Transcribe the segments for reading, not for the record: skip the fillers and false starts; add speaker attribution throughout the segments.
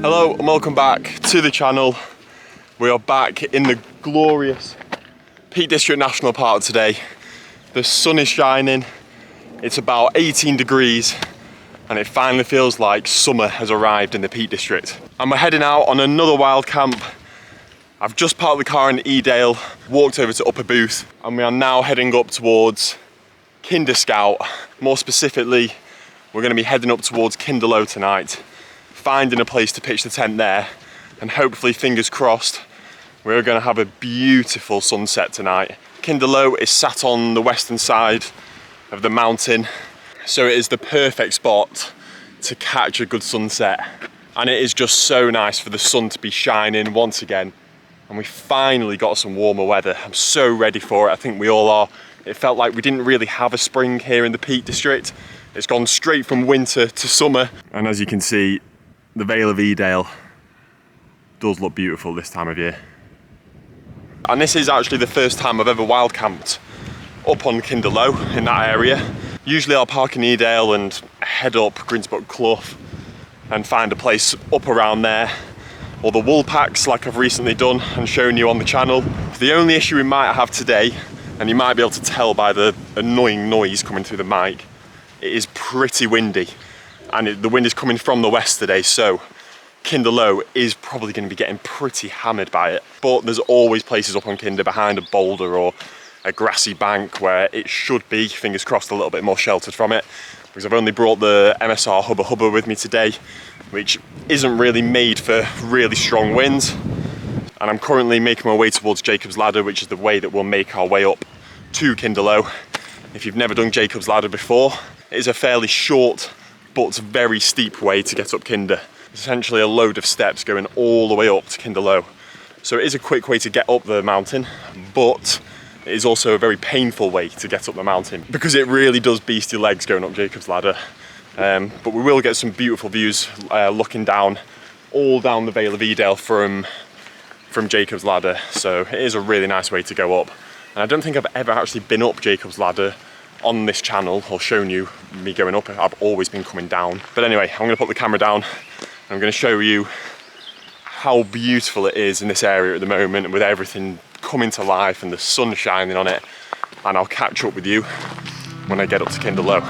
Speaker 1: Hello and welcome back to the channel. We are back in the glorious Peak District National Park today. The sun is shining, it's about 18 degrees and it finally feels like summer has arrived in the Peak District. And we're heading out on another wild camp. I've just parked the car in Edale, walked over to Upper Booth, and we are now heading up towards Kinder Scout. More specifically, we're going to be heading up towards Kinder Low tonight, finding a place to pitch the tent there, and hopefully, fingers crossed, we're going to have a beautiful sunset tonight. Kinder Low is sat on the western side of the mountain, so it is the perfect spot to catch a good sunset. And it is just so nice for the sun to be shining once again. And we finally got some warmer weather. I'm so ready for it. I think we all are. It felt like we didn't really have a spring here in the Peak District. It's gone straight from winter to summer. And as you can see, the Vale of Edale does look beautiful this time of year. And this is actually the first time I've ever wild camped up on Kinder Low in that area. Usually I'll park in Edale and head up Grinsbuck Clough and find a place up around there, or the Woolpacks like I've recently done and shown you on the channel. The only issue we might have today, and you might be able to tell by the annoying noise coming through the mic, it is pretty windy, and the wind is coming from the west today, so Kinder Low is probably going to be getting pretty hammered by it. But there's always places up on Kinder behind a boulder or a grassy bank where it should be, fingers crossed, a little bit more sheltered from it. Because I've only brought the MSR Hubba Hubba with me today, which isn't really made for really strong winds. And I'm currently making my way towards Jacob's Ladder, which is the way that we'll make our way up to Kinder Low. If you've never done Jacob's Ladder before, it is a fairly short but very steep way to get up Kinder. It's essentially a load of steps going all the way up to Kinder Low. So it is a quick way to get up the mountain, but it is also a very painful way to get up the mountain because it really does beast your legs going up Jacob's Ladder. But we will get some beautiful views looking down, all down the Vale of Edale from Jacob's Ladder. So it is a really nice way to go up. And I don't think I've ever actually been up Jacob's Ladder on this channel or shown you me going up. I've always been coming down. But anyway, I'm gonna put the camera down. I'm gonna show you how beautiful it is in this area at the moment, and with everything coming to life and the sun shining on it. And I'll catch up with you when I get up to Kinder Low.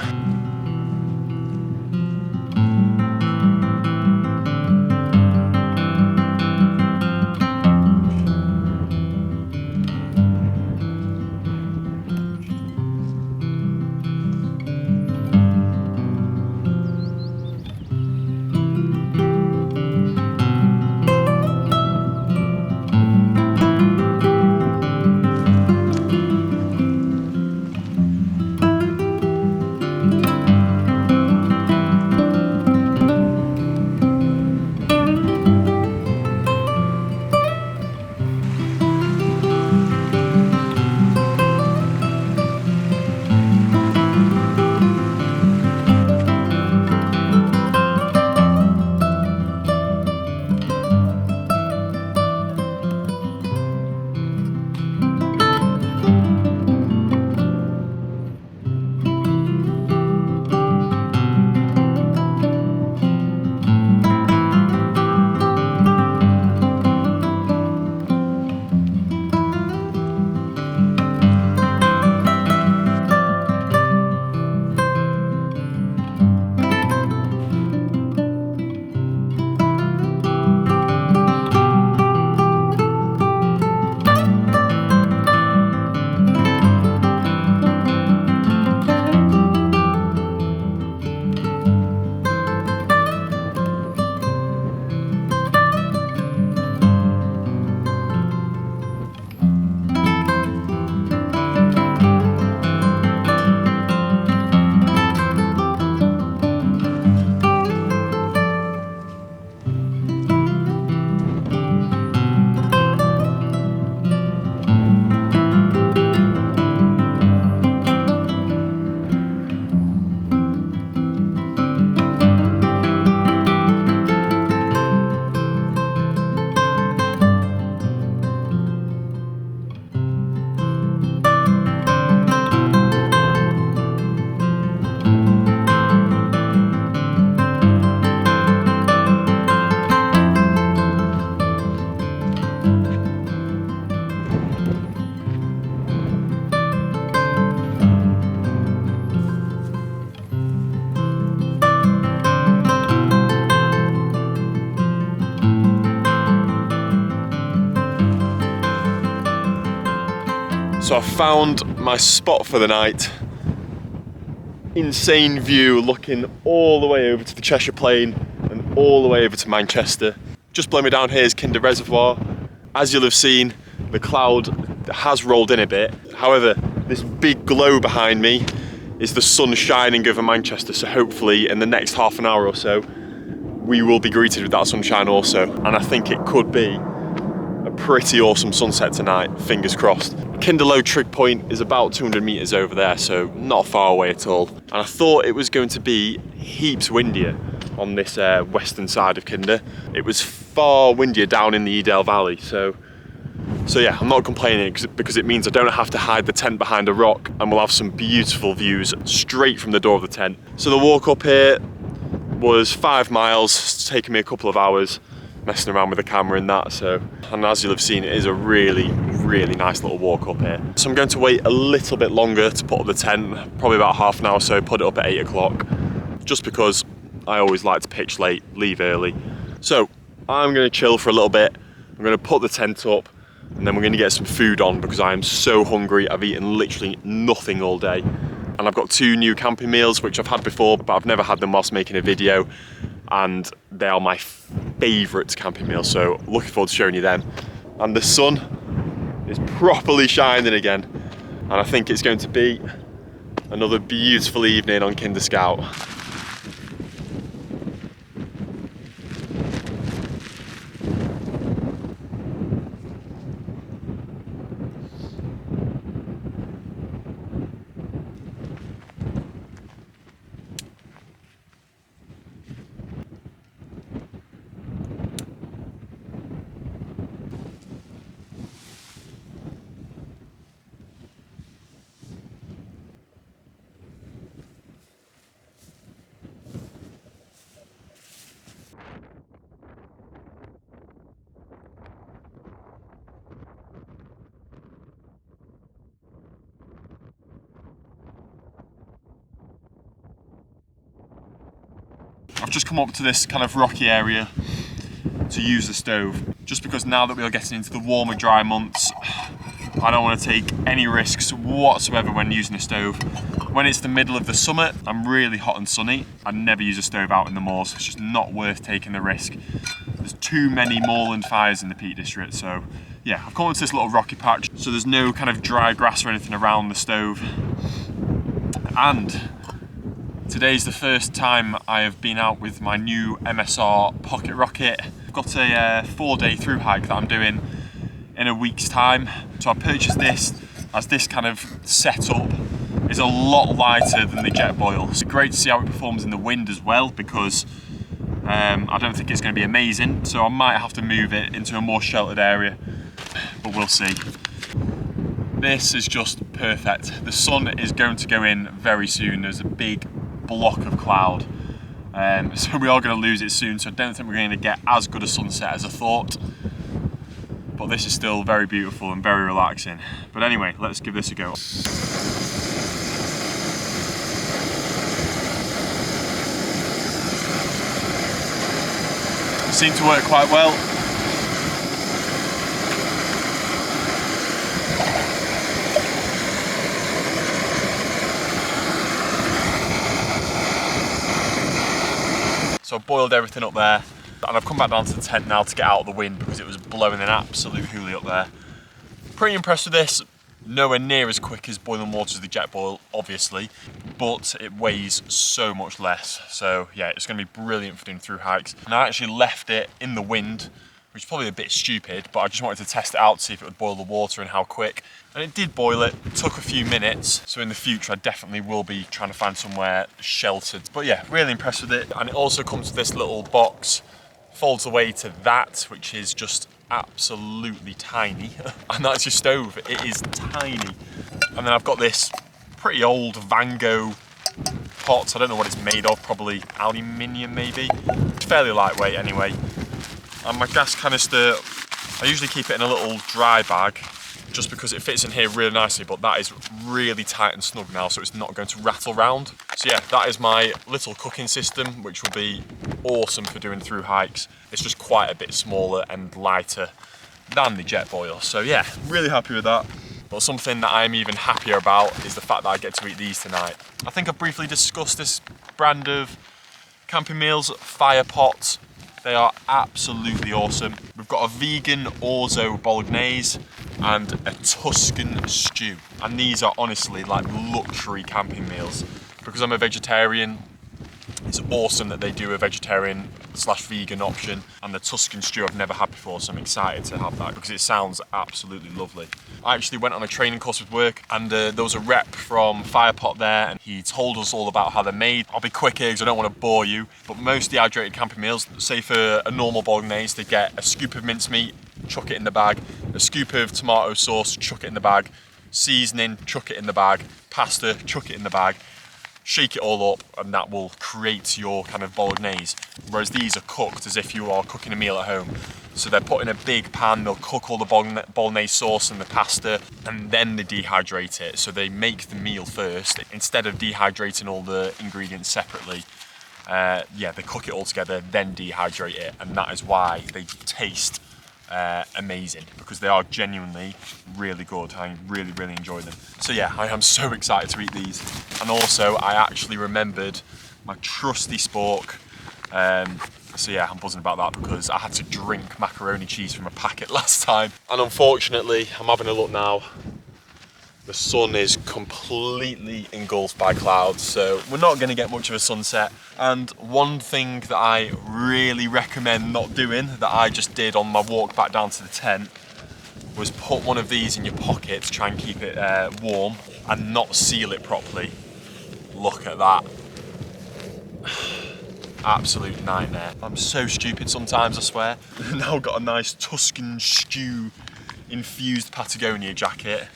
Speaker 1: So I found my spot for the night. Insane view looking all the way over to the Cheshire Plain and all the way over to Manchester. Just below me down here is Kinder Reservoir. As you'll have seen, the cloud has rolled in a bit. However, this big glow behind me is the sun shining over Manchester, so hopefully in the next half an hour or so, we will be greeted with that sunshine also. And I think it could be a pretty awesome sunset tonight, fingers crossed. Kinder Low Trig Point is about 200 meters over there, so not far away at all. And I thought it was going to be heaps windier on this western side of Kinder. It was far windier down in the Edale Valley, so yeah, I'm not complaining because it means I don't have to hide the tent behind a rock, and we'll have some beautiful views straight from the door of the tent. So the walk up here was 5 miles. It's taken me a couple of hours messing around with the camera and that, and as you'll have seen, it is a really nice little walk up here. So I'm going to wait a little bit longer to put up the tent, probably about half an hour or so, put it up at 8 o'clock, just because I always like to pitch late, leave early. So I'm going to chill for a little bit. I'm going to put the tent up, and then we're going to get some food on because I am so hungry. I've eaten literally nothing all day. And I've got 2 new camping meals, which I've had before, but I've never had them whilst making a video. And they are my favourite camping meals, so looking forward to showing you them. And the sun is properly shining again. And I think it's going to be another beautiful evening on Kinder Scout. I've just come up to this kind of rocky area to use the stove, just because now that we are getting into the warmer, dry months, I don't want to take any risks whatsoever when using a stove. When it's the middle of the summer, I'm really hot and sunny, I never use a stove out in the moors. It's just not worth taking the risk. There's too many moorland fires in the Peak District, so yeah, I've come up to this little rocky patch, so there's no kind of dry grass or anything around the stove. And today's the first time I have been out with my new MSR Pocket Rocket. I've got a 4-day through hike that I'm doing in a week's time. So I purchased this as this kind of setup is a lot lighter than the Jetboil. It's great to see how it performs in the wind as well, because I don't think it's going to be amazing. So I might have to move it into a more sheltered area, but we'll see. This is just perfect. The sun is going to go in very soon. There's a big block of cloud, so we are going to lose it soon, so I don't think we're going to get as good a sunset as I thought, but this is still very beautiful and very relaxing. But anyway, let's give this a go. It seemed to work quite well. So I boiled everything up there, and I've come back down to the tent now to get out of the wind because it was blowing an absolute hoolie up there. Pretty impressed with this. Nowhere near as quick as boiling water as the Jetboil, obviously, but it weighs so much less. So yeah, it's going to be brilliant for doing through hikes. And I actually left it in the wind, which is probably a bit stupid, but I just wanted to test it out to see if it would boil the water and how quick. And it did boil it, took a few minutes. So in the future, I definitely will be trying to find somewhere sheltered. But yeah, really impressed with it. And it also comes with this little box, folds away to that, which is just absolutely tiny. And that's your stove, it is tiny. And then I've got this pretty old Vango pot. I don't know what it's made of, probably aluminium maybe. It's fairly lightweight anyway. And my gas canister, I usually keep it in a little dry bag just because it fits in here really nicely, but that is really tight and snug now, so it's not going to rattle round. So yeah, that is my little cooking system, which will be awesome for doing through hikes. It's just quite a bit smaller and lighter than the Jetboil. So yeah, really happy with that. But something that I'm even happier about is the fact that I get to eat these tonight. I think I've briefly discussed this brand of camping meals, Fire Pot. They are absolutely awesome. We've got a vegan orzo bolognese and a Tuscan stew. And these are honestly like luxury camping meals. Because I'm a vegetarian, it's awesome that they do a vegetarian / vegan option, and the Tuscan stew I've never had before, so I'm excited to have that because it sounds absolutely lovely. I actually went on a training course with work, and there was a rep from Fire Pot there, and he told us all about how they're made. I'll be quick here because I don't want to bore you, but most dehydrated camping meals, say for a normal bolognese, they get a scoop of mincemeat, chuck it in the bag, a scoop of tomato sauce, chuck it in the bag, seasoning, chuck it in the bag, pasta, chuck it in the bag, shake it all up, and that will create your kind of bolognese. Whereas these are cooked as if you are cooking a meal at home. So they're put in a big pan, they'll cook all the bolognese sauce and the pasta, and then they dehydrate it. So they make the meal first, instead of dehydrating all the ingredients separately. Yeah, they cook it all together, then dehydrate it, and that is why they taste amazing, because they are genuinely really good. I really enjoy them. So yeah, I am so excited to eat these. And also I actually remembered my trusty spork. So yeah, I'm buzzing about that because I had to drink macaroni cheese from a packet last time. And unfortunately, I'm having a look now, the sun is completely engulfed by clouds, so we're not going to get much of a sunset. And one thing that I really recommend not doing, that I just did on my walk back down to the tent, was put one of these in your pocket to try and keep it warm and not seal it properly. Look at that. Absolute nightmare. I'm so stupid sometimes, I swear. Now got a nice Tuscan stew infused Patagonia jacket.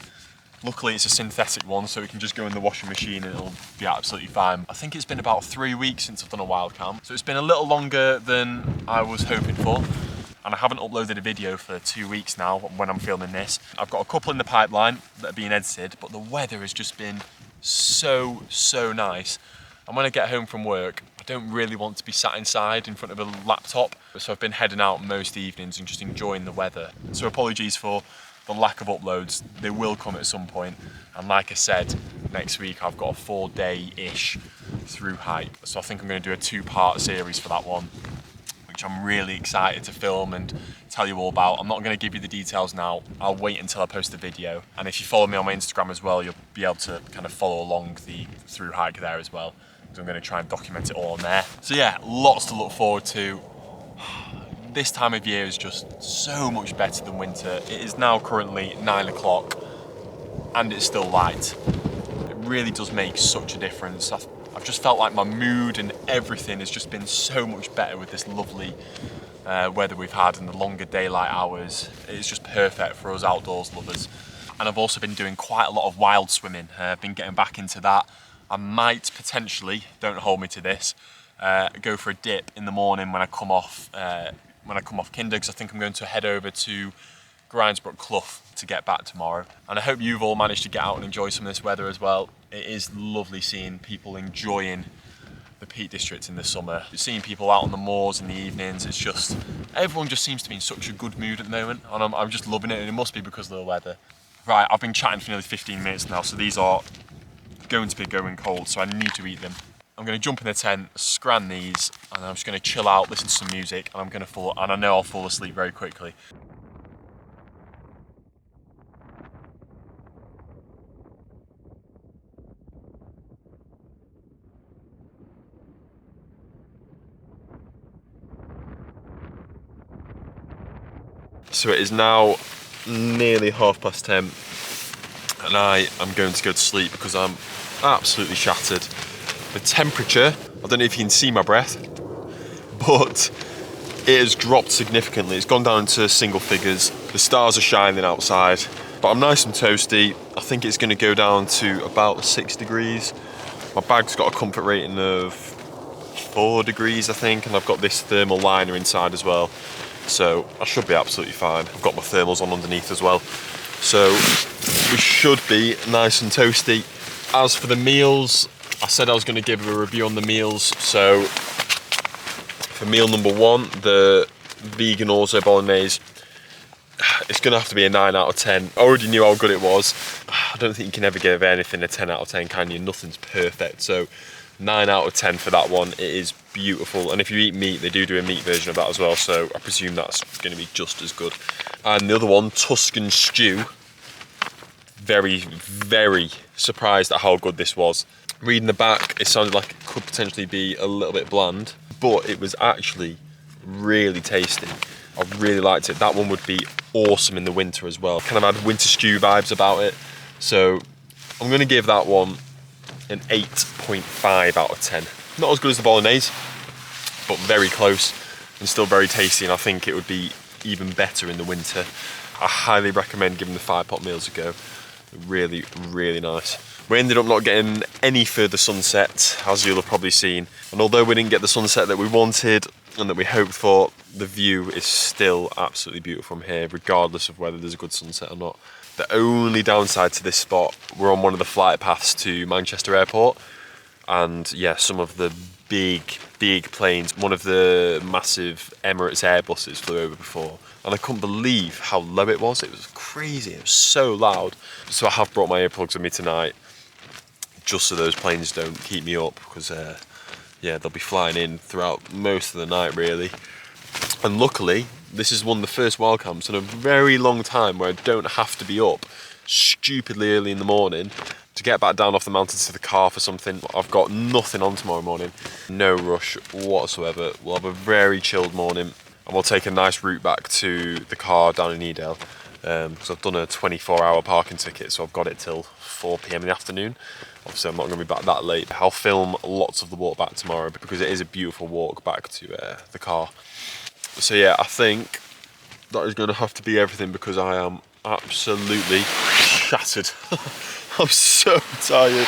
Speaker 1: Luckily it's a synthetic one, so it can just go in the washing machine and it'll be absolutely fine. I think it's been about 3 weeks since I've done a wild camp, so it's been a little longer than I was hoping for. And I haven't uploaded a video for 2 weeks now when I'm filming this. I've got a couple in the pipeline that are being edited, but the weather has just been so nice. And when I get home from work, I don't really want to be sat inside in front of a laptop. So I've been heading out most evenings and just enjoying the weather. So apologies for the lack of uploads. They will come at some point. And like I said, next week I've got a 4-day-ish through hike. So I think I'm going to do a 2-part series for that one, which I'm really excited to film and tell you all about. I'm not going to give you the details now. I'll wait until I post the video. And if you follow me on my Instagram as well, you'll be able to kind of follow along the through hike there as well. So I'm going to try and document it all on there. So yeah, lots to look forward to. This time of year is just so much better than winter. It is now currently 9 o'clock and it's still light. It really does make such a difference. I've just felt like my mood and everything has just been so much better with this lovely weather we've had and the longer daylight hours. It's just perfect for us outdoors lovers. And I've also been doing quite a lot of wild swimming. I've been getting back into that. I might potentially, don't hold me to this, go for a dip in the morning when I come off Kinder, because I think I'm going to head over to Grindsbrook Clough to get back tomorrow. And I hope you've all managed to get out and enjoy some of this weather as well. It is lovely seeing people enjoying the Peak District in the summer. Seeing people out on the moors in the evenings, it's just, everyone just seems to be in such a good mood at the moment, and I'm just loving it, and it must be because of the weather. Right, I've been chatting for nearly 15 minutes now, so these are going to be going cold, so I need to eat them. I'm going to jump in the tent, scran these, and I'm just going to chill out, listen to some music, and I know I'll fall asleep very quickly. So it is now nearly 10:30, and I am going to go to sleep because I'm absolutely shattered. The temperature, I don't know if you can see my breath, but it has dropped significantly. It's gone down to single figures. The stars are shining outside, but I'm nice and toasty. I think it's going to go down to about 6 degrees. My bag's got a comfort rating of 4 degrees, I think, and I've got this thermal liner inside as well. So I should be absolutely fine. I've got my thermals on underneath as well. So we should be nice and toasty. As for the meals, I said I was going to give a review on the meals. So for meal number 1, the vegan orzo bolognese, it's gonna have to be a 9 out of 10. I already knew how good it was. I don't think you can ever give anything a 10 out of 10, can you? Nothing's perfect. So 9 out of 10 for that one. It is beautiful. And if you eat meat, they do a meat version of that as well. So I presume that's gonna be just as good. And the other one, Tuscan stew. Very, very surprised at how good this was. Reading the back, it sounded like it could potentially be a little bit bland, but it was actually really tasty. I really liked it. That one would be awesome in the winter as well. Kind of had winter stew vibes about it. So I'm gonna give that one an 8.5 out of 10. Not as good as the bolognese, but very close and still very tasty. And I think it would be even better in the winter. I highly recommend giving the 5-pot meals a go. Really, really nice. We ended up not getting any further sunset, as you'll have probably seen. And although we didn't get the sunset that we wanted and that we hoped for, the view is still absolutely beautiful from here, regardless of whether there's a good sunset or not. The only downside to this spot, we're on one of the flight paths to Manchester Airport. And yeah, some of the big planes, one of the massive Emirates Airbuses flew over before. And I couldn't believe how low it was. It was crazy, it was so loud. So I have brought my earplugs with me tonight, just so those planes don't keep me up, because yeah, they'll be flying in throughout most of the night really. And luckily, this is one of the first wild camps in a very long time where I don't have to be up stupidly early in the morning to get back down off the mountains to the car for something. I've got nothing on tomorrow morning, no rush whatsoever. We'll have a very chilled morning and we'll take a nice route back to the car down in Edale, because I've done a 24-hour parking ticket, so I've got it till 4 PM in the afternoon. Obviously I'm not going to be back that late. I'll film lots of the walk back tomorrow because it is a beautiful walk back to the car. So yeah, I think that is going to have to be everything because I am absolutely shattered. I'm so tired.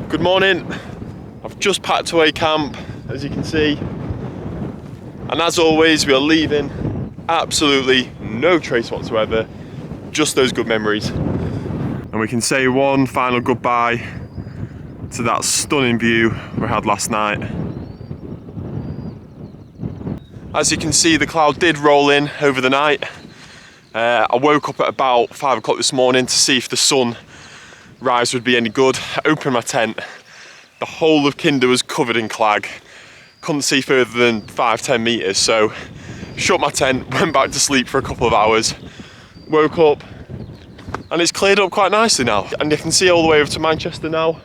Speaker 1: Good morning. I've just packed away camp, as you can see. And as always, we are leaving absolutely no trace whatsoever, just those good memories. And we can say one final goodbye to that stunning view we had last night. As you can see, the cloud did roll in over the night. I woke up at about 5 o'clock this morning to see if the sunrise would be any good. I opened my tent. The whole of Kinder was covered in clag. Couldn't see further than 5-10 meters, so shut my tent, went back to sleep for a couple of hours, woke up, and it's cleared up quite nicely now. And you can see all the way over to Manchester now,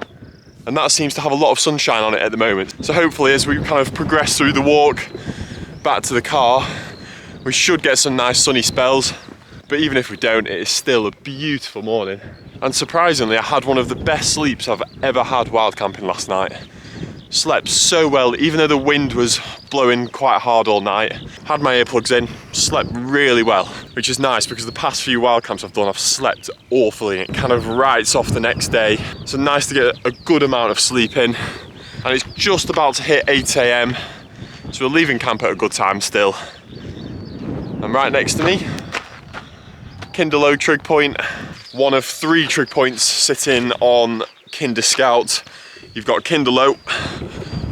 Speaker 1: and that seems to have a lot of sunshine on it at the moment. So hopefully as we kind of progress through the walk back to the car, we should get some nice sunny spells. But even if we don't, it is still a beautiful morning. And surprisingly, I had one of the best sleeps I've ever had wild camping last night. Slept so well, even though the wind was blowing quite hard all night. Had my earplugs in, slept really well, which is nice because the past few wild camps I've done, I've slept awfully. It kind of writes off the next day. So nice to get a good amount of sleep in. And it's just about to hit 8 AM. So we're leaving camp at a good time still. And right next to me, Kinder Low trig point, one of 3 trig points sitting on Kinder Scout. You've got Kinder Low,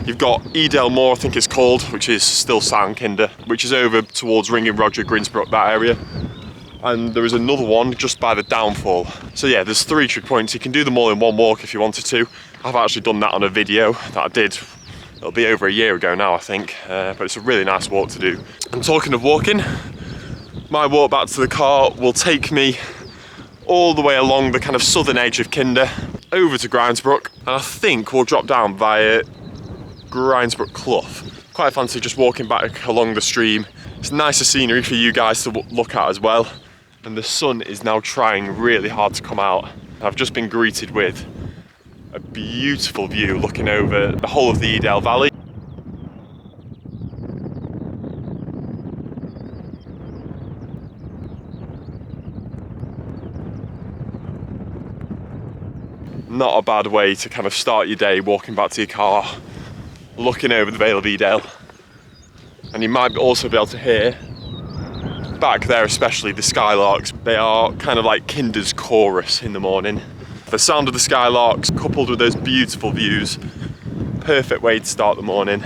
Speaker 1: You've got Edale Moor, I think it's called, which is still South Kinder, which is over towards Ringing Roger, Grinsbrook, that area. And there is another one just by the Downfall. So yeah, there's 3 trig points. You can do them all in one walk if you wanted to. I've actually done that on a video that I did, it'll be over a year ago now, I think. But it's a really nice walk to do. And talking of walking, my walk back to the car will take me all the way along the kind of southern edge of Kinder, over to Grinsbrook, and I think we'll drop down via Grinsbrook Clough. Quite fancy just walking back along the stream. It's nicer scenery for you guys to look at as well. And the sun is now trying really hard to come out. I've just been greeted with a beautiful view looking over the whole of the Edale Valley. Not a bad way to kind of start your day, walking back to your car, looking over the Vale of Edale. And you might also be able to hear, back there especially, the skylarks. They are kind of like Kinder's chorus in the morning. The sound of the skylarks coupled with those beautiful views, perfect way to start the morning.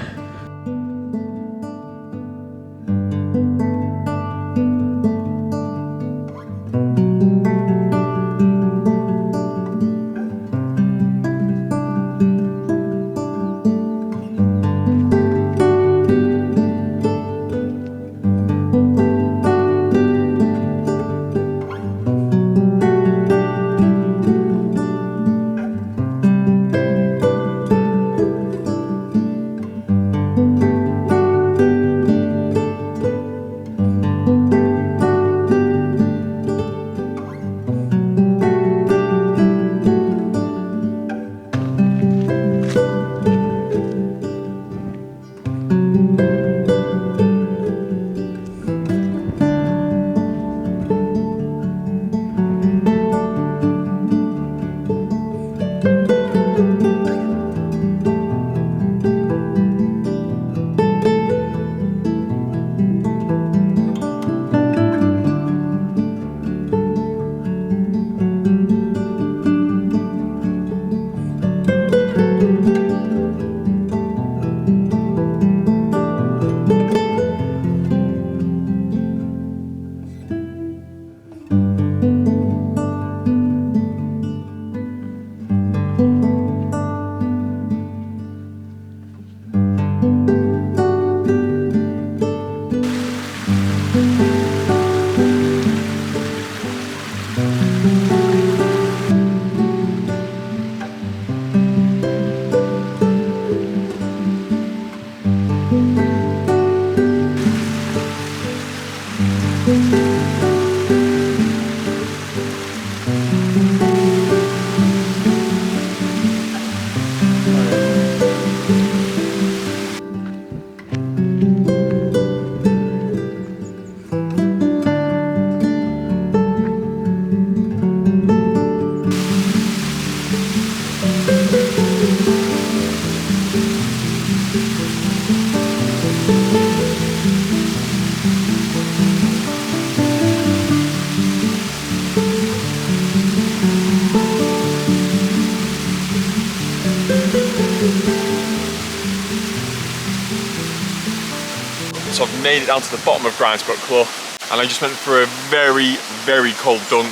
Speaker 1: So I've made it down to the bottom of Grinsbrook Clough, and I just went for a very, very cold dunk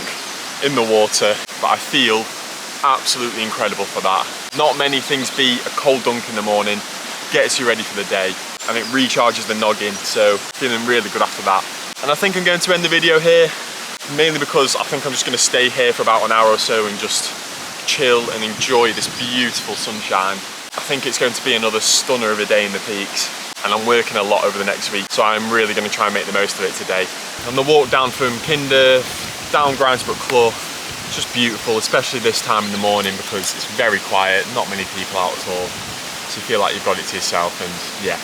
Speaker 1: in the water, but I feel absolutely incredible for that. Not many things beat a cold dunk in the morning, gets you ready for the day, and it recharges the noggin, so feeling really good after that. And I think I'm going to end the video here, mainly because I think I'm just going to stay here for about an hour or so and just chill and enjoy this beautiful sunshine. I think it's going to be another stunner of a day in the peaks, and I'm working a lot over the next week, so I'm really going to try and make the most of it today. And the walk down from Kinder, down Grinsbrook Clough, it's just beautiful, especially this time in the morning because it's very quiet, not many people out at all, so you feel like you've got it to yourself. And yeah,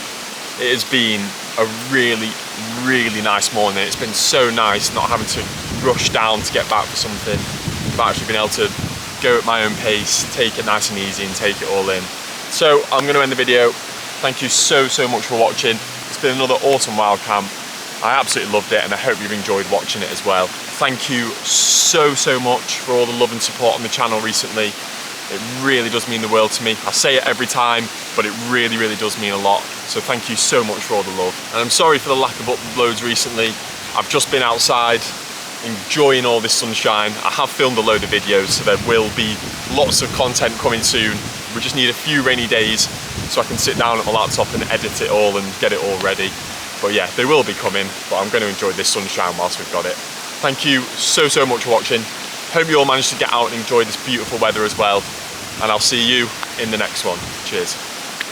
Speaker 1: it has been a really, really nice morning. It's been so nice not having to rush down to get back for something. I've actually been able to go at my own pace, take it nice and easy and take it all in. So I'm going to end the video. Thank you so much for watching. It's been another awesome wild camp. I absolutely loved it, and I hope you've enjoyed watching it as well. Thank you so much for all the love and support on the channel recently. It really does mean the world to me. I say it every time, but it really, really does mean a lot. So thank you so much for all the love. And I'm sorry for the lack of uploads recently. I've just been outside enjoying all this sunshine. I have filmed a load of videos, so there will be lots of content coming soon. We just need a few rainy days so I can sit down at my laptop and edit it all and get it all ready. But yeah, they will be coming, but I'm going to enjoy this sunshine whilst we've got it. Thank you so, so much for watching. Hope you all managed to get out and enjoy this beautiful weather as well. And I'll see you in the next one. Cheers.